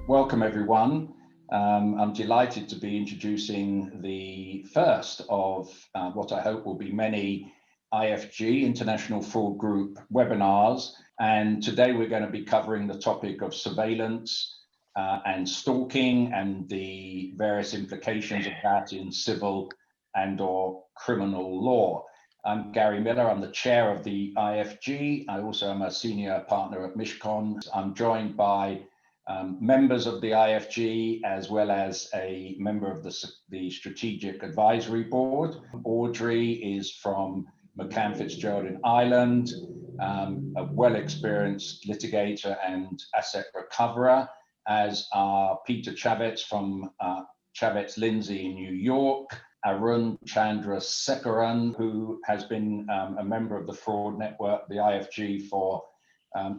Welcome, everyone. I'm delighted to be introducing the first of what I hope will be many IFG, International Fraud Group, webinars. And today we're going to be covering the topic of surveillance and stalking and the various implications of that in civil and/or criminal law. I'm Gary Miller. I'm the chair of the IFG. I also am a senior partner at Mishcon. I'm joined by members of the IFG, as well as a member of the Strategic Advisory Board. Audrey is from McCann Fitzgerald in Ireland, a well-experienced litigator and asset recoverer, as are Peter Chaffetz from Chaffetz Lindsay in New York, Arun Chandrasekharan, who has been a member of the fraud network, the IFG, for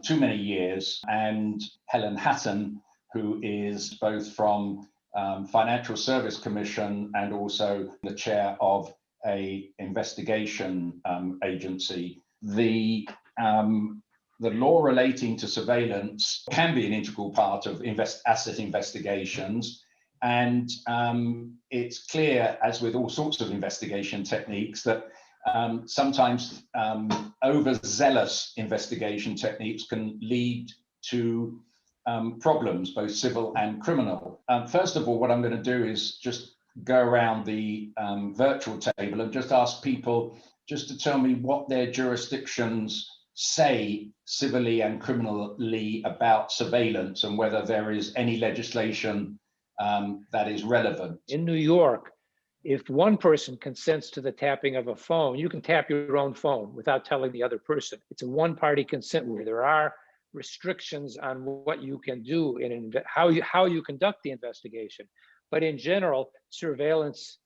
too many years, and Helen Hatton, who is both from Financial Service Commission and also the chair of a investigation agency. The law relating to surveillance can be an integral part of asset investigations, and it's clear, as with all sorts of investigation techniques, that sometimes overzealous investigation techniques can lead to problems, both civil and criminal. First of all, what I'm going to do is just go around the virtual table and just ask people just to tell me what their jurisdictions say civilly and criminally about surveillance and whether there is any legislation that is relevant. In New York, if one person consents to the tapping of a phone, you can tap your own phone without telling the other person. It's a one-party consent where there are restrictions on what you can do and how you conduct the investigation. But in general, surveillance,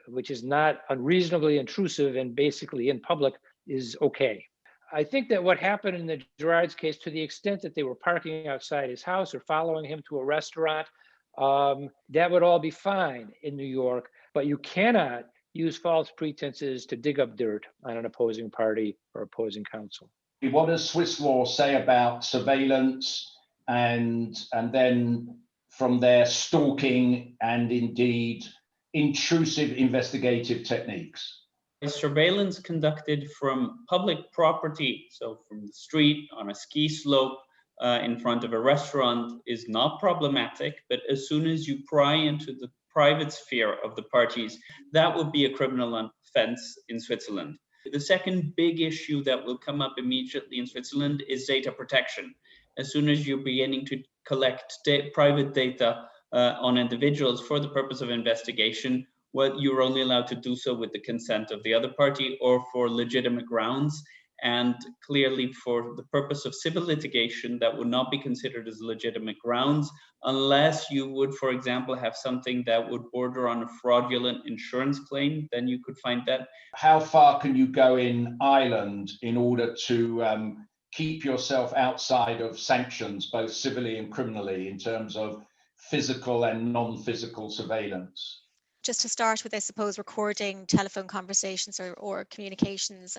which is not unreasonably intrusive and basically in public, is okay. I think that what happened in the Gerard's case, to the extent that they were parking outside his house or following him to a restaurant, that would all be fine in New York, but you cannot use false pretenses to dig up dirt on an opposing party or opposing counsel. What does Swiss law say about surveillance and then from there stalking and indeed intrusive investigative techniques? Surveillance conducted from public property, so from the street, on a ski slope, in front of a restaurant, is not problematic, but as soon as you pry into the private sphere of the parties, that would be a criminal offense in Switzerland. The second big issue that will come up immediately in Switzerland is data protection. As soon as you're beginning to collect private data on individuals for the purpose of investigation, well, you're only allowed to do so with the consent of the other party or for legitimate grounds. And clearly for the purpose of civil litigation, that would not be considered as legitimate grounds unless you would, for example, have something that would border on a fraudulent insurance claim. Then you could find that. How far can you go in Ireland in order to keep yourself outside of sanctions, both civilly and criminally, in terms of physical and non-physical surveillance? Just to start with, I suppose, recording telephone conversations or communications.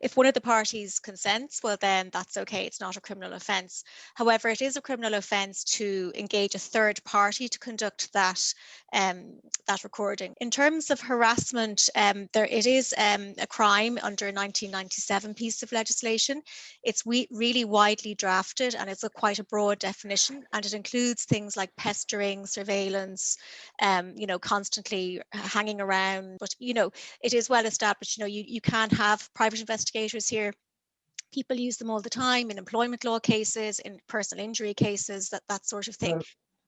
If one of the parties consents, well, then that's okay. It's not a criminal offence. However, it is a criminal offence to engage a third party to conduct that recording. In terms of harassment, it is a crime under a 1997 piece of legislation. It's really widely drafted, and it's quite a broad definition, and it includes things like pestering, surveillance, constantly hanging around. But it is well established. You can have private investigators here. People use them all the time in employment law cases, in personal injury cases, that sort of thing.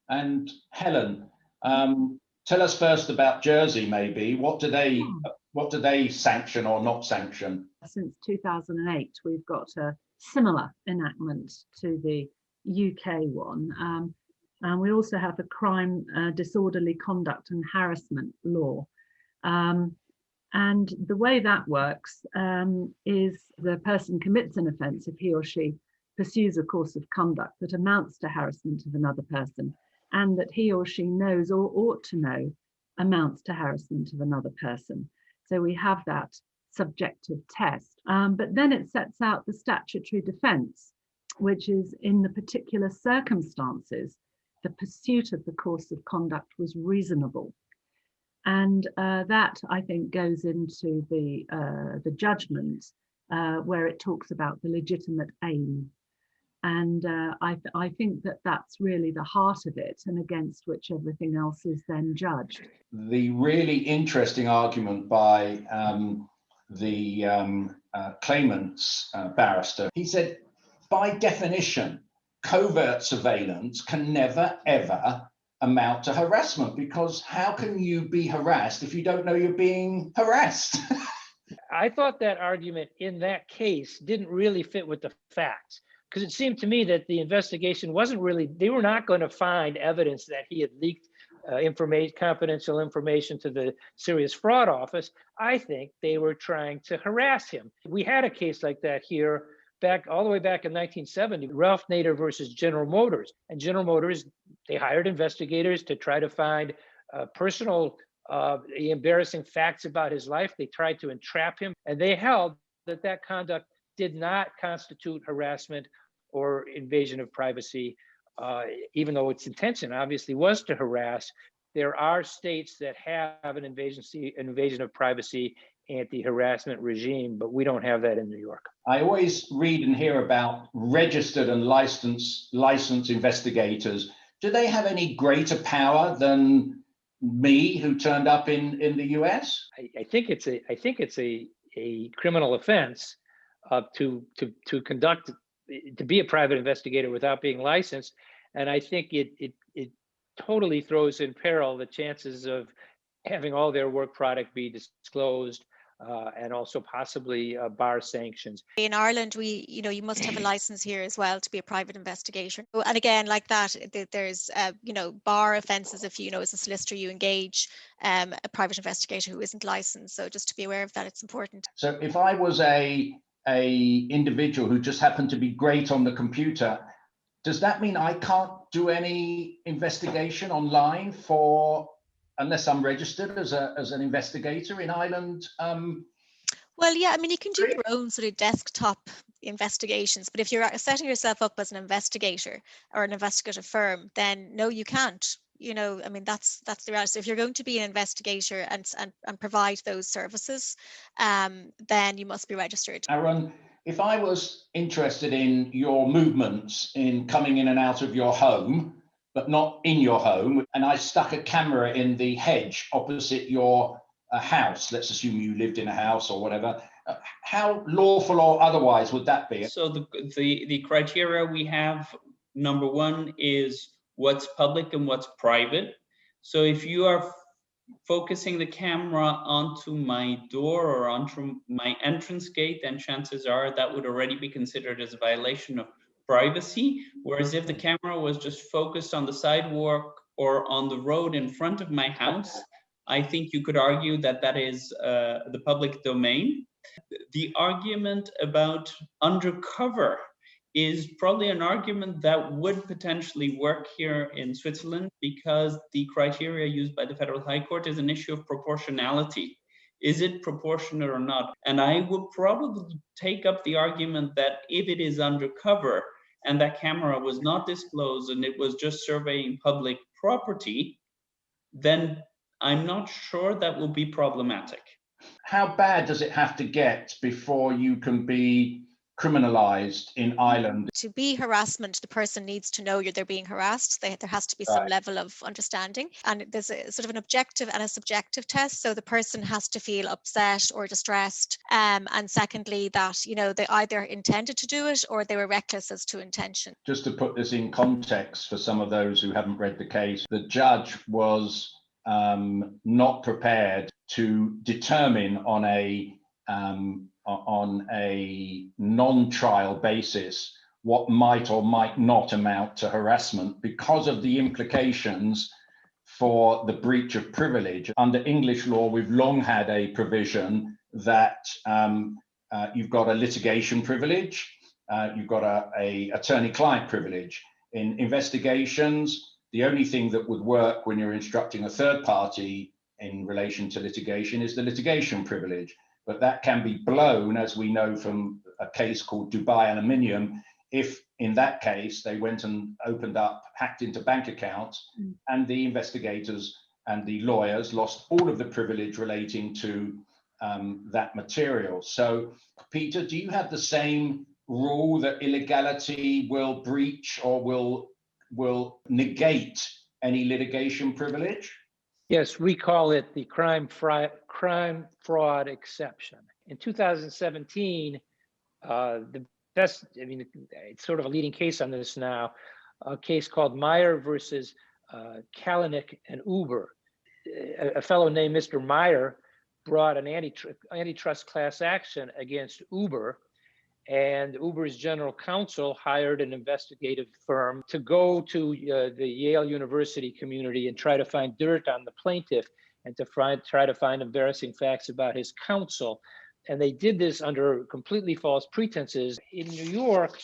And Helen, tell us first about Jersey. Maybe what do they sanction or not sanction? Since 2008, we've got a similar enactment to the UK one. And we also have the crime, disorderly conduct and harassment law. And the way that works is the person commits an offence if he or she pursues a course of conduct that amounts to harassment of another person, and that he or she knows or ought to know amounts to harassment of another person. So we have that subjective test. But then it sets out the statutory defence. which is in the particular circumstances, the pursuit of the course of conduct was reasonable. And that, I think, goes into the judgment where it talks about the legitimate aim. And I think that that's really the heart of it, and against which everything else is then judged. The really interesting argument by the claimant's barrister, he said, by definition, covert surveillance can never, ever amount to harassment, because how can you be harassed if you don't know you're being harassed? I thought that argument in that case didn't really fit with the facts, because it seemed to me that the investigation wasn't really, they were not going to find evidence that he had leaked confidential information to the Serious Fraud Office. I think they were trying to harass him. We had a case like that here all the way back in 1970, Ralph Nader versus General Motors. And General Motors, they hired investigators to try to find personal embarrassing facts about his life. They tried to entrap him, and they held that that conduct did not constitute harassment or invasion of privacy, even though its intention obviously was to harass. There are states that have an invasion of privacy anti-harassment regime, but we don't have that in New York. I always read and hear about registered and licensed investigators. Do they have any greater power than me, who turned up in the US? I think it's a criminal offense to be a private investigator without being licensed, and I think it totally throws in peril the chances of having all their work product be disclosed, and also possibly bar sanctions. In Ireland, you must have a license here as well to be a private investigator. And again, like that, there's, bar offences if, as a solicitor, you engage a private investigator who isn't licensed. So just to be aware of that, it's important. So if I was a individual who just happened to be great on the computer, does that mean I can't do any investigation online unless I'm registered as an investigator in Ireland? Well, yeah, you can do your own sort of desktop investigations, but if you're setting yourself up as an investigator or an investigative firm, then no, you can't. That's the reality. So if you're going to be an investigator and provide those services, then you must be registered. Arun, if I was interested in your movements in coming in and out of your home, but not in your home, and I stuck a camera in the hedge opposite your house, let's assume you lived in a house or whatever, how lawful or otherwise would that be? So the criteria we have, number one, is what's public and what's private. So if you are focusing the camera onto my door or onto my entrance gate, then chances are that would already be considered as a violation of privacy. Whereas if the camera was just focused on the sidewalk or on the road in front of my house, I think you could argue that that is the public domain. The argument about undercover is probably an argument that would potentially work here in Switzerland, because the criteria used by the Federal High Court is an issue of proportionality. Is it proportionate or not? And I would probably take up the argument that if it is undercover and that camera was not disclosed and it was just surveying public property, then I'm not sure that will be problematic. How bad does it have to get before you can be criminalized in Ireland? To be harassment, the person needs to know they're being harassed. There has to be some level of understanding, and there's a sort of an objective and a subjective test. So the person has to feel upset or distressed, and secondly that they either intended to do it or they were reckless as to intention. Just to put this in context for some of those who haven't read the case, the judge was not prepared to determine on a non-trial basis what might or might not amount to harassment because of the implications for the breach of privilege. Under English law, we've long had a provision that you've got a litigation privilege, you've got a attorney-client privilege. In investigations, the only thing that would work when you're instructing a third party in relation to litigation is the litigation privilege. But that can be blown, as we know from a case called Dubai Aluminium, if in that case they went and hacked into bank accounts, and the investigators and the lawyers lost all of the privilege relating to that material. So, Peter, do you have the same rule that illegality will breach or will negate any litigation privilege? Yes, we call it the crime fraud exception. In 2017, it's sort of a leading case on this now, a case called Meyer versus Kalanick and Uber. A fellow named Mr. Meyer brought an antitrust class action against Uber, and Uber's general counsel hired an investigative firm to go to the Yale University community and try to find dirt on the plaintiff and to try to find embarrassing facts about his counsel. And they did this under completely false pretenses. In New York,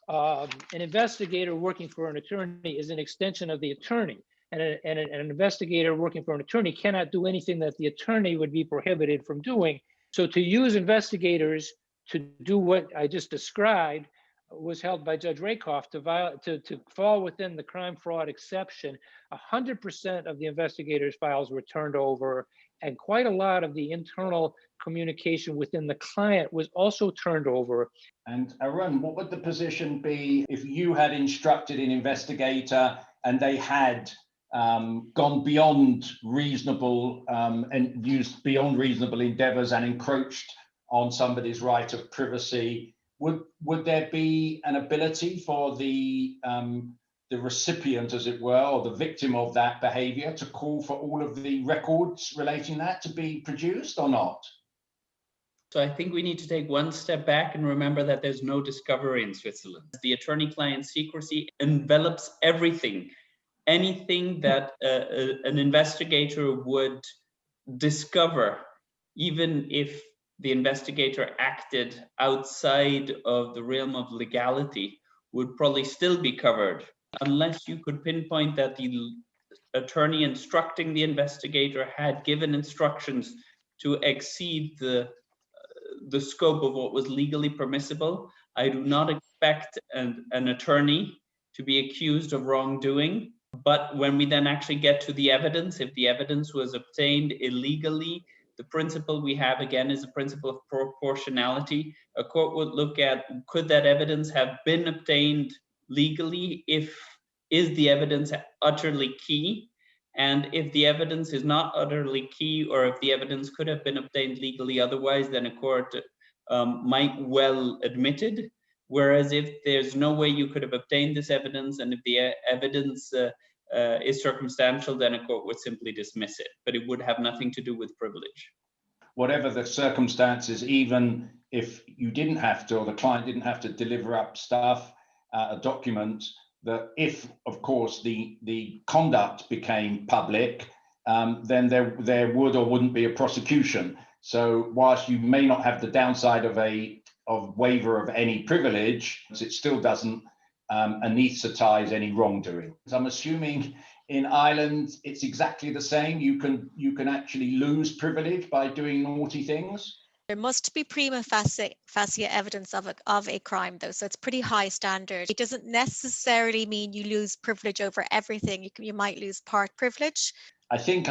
an investigator working for an attorney is an extension of the attorney. And an investigator working for an attorney cannot do anything that the attorney would be prohibited from doing. So to use investigators to do what I just described was held by Judge Rakoff to fall within the crime fraud exception. 100% of the investigators' files were turned over, and quite a lot of the internal communication within the client was also turned over. And Arun, what would the position be if you had instructed an investigator and they had gone beyond reasonable and used beyond reasonable endeavors and encroached on somebody's right of privacy? Would there be an ability for the recipient, as it were, or the victim of that behavior to call for all of the records relating that to be produced or not? So I think we need to take one step back and remember that there's no discovery in Switzerland. The attorney-client secrecy envelops everything. Anything that an investigator would discover, even if the investigator acted outside of the realm of legality, would probably still be covered, unless you could pinpoint that the attorney instructing the investigator had given instructions to exceed the scope of what was legally permissible. I do not expect an attorney to be accused of wrongdoing. But when we then actually get to the evidence, if the evidence was obtained illegally, the principle we have again is the principle of proportionality. A court would look at, could that evidence have been obtained legally? Is the evidence utterly key? And if the evidence is not utterly key, or if the evidence could have been obtained legally otherwise, then a court might well admit it. Whereas if there's no way you could have obtained this evidence, and if the evidence is circumstantial, then a court would simply dismiss it, but it would have nothing to do with privilege. Whatever the circumstances, even if you didn't have to, or the client didn't have to deliver up stuff, a document, that if, of course, the conduct became public, then there would or wouldn't be a prosecution. So whilst you may not have the downside of waiver of any privilege, it still doesn't anesthetize any wrongdoing. So I'm assuming in Ireland it's exactly the same. You can actually lose privilege by doing naughty things. There must be prima facie evidence of a crime, though, so it's pretty high standard. It doesn't necessarily mean you lose privilege over everything. You might lose part privilege. I think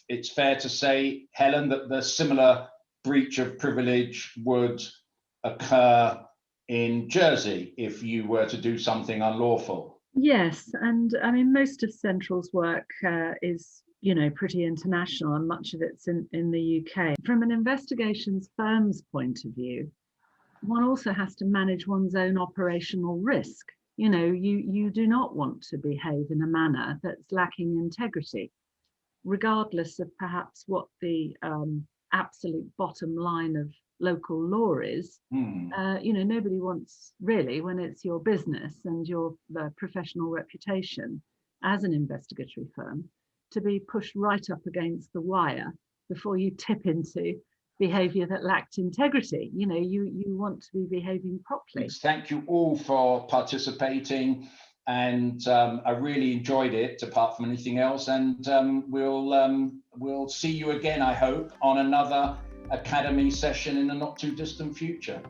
it's fair to say, Helen, that the similar breach of privilege would occur in Jersey if you were to do something unlawful. Yes, and I mean, most of Central's work is, pretty international, and much of it's in the UK. From an investigations firm's point of view, one also has to manage one's own operational risk. You do not want to behave in a manner that's lacking integrity, regardless of perhaps what the absolute bottom line of local law is. Nobody wants, really, when it's your business and your professional reputation as an investigatory firm, to be pushed right up against the wire before you tip into behavior that lacked integrity. You want to be behaving properly. Thank you all for participating, and I really enjoyed it, apart from anything else, and we'll see you again, I hope, on another Academy session in the not too distant future.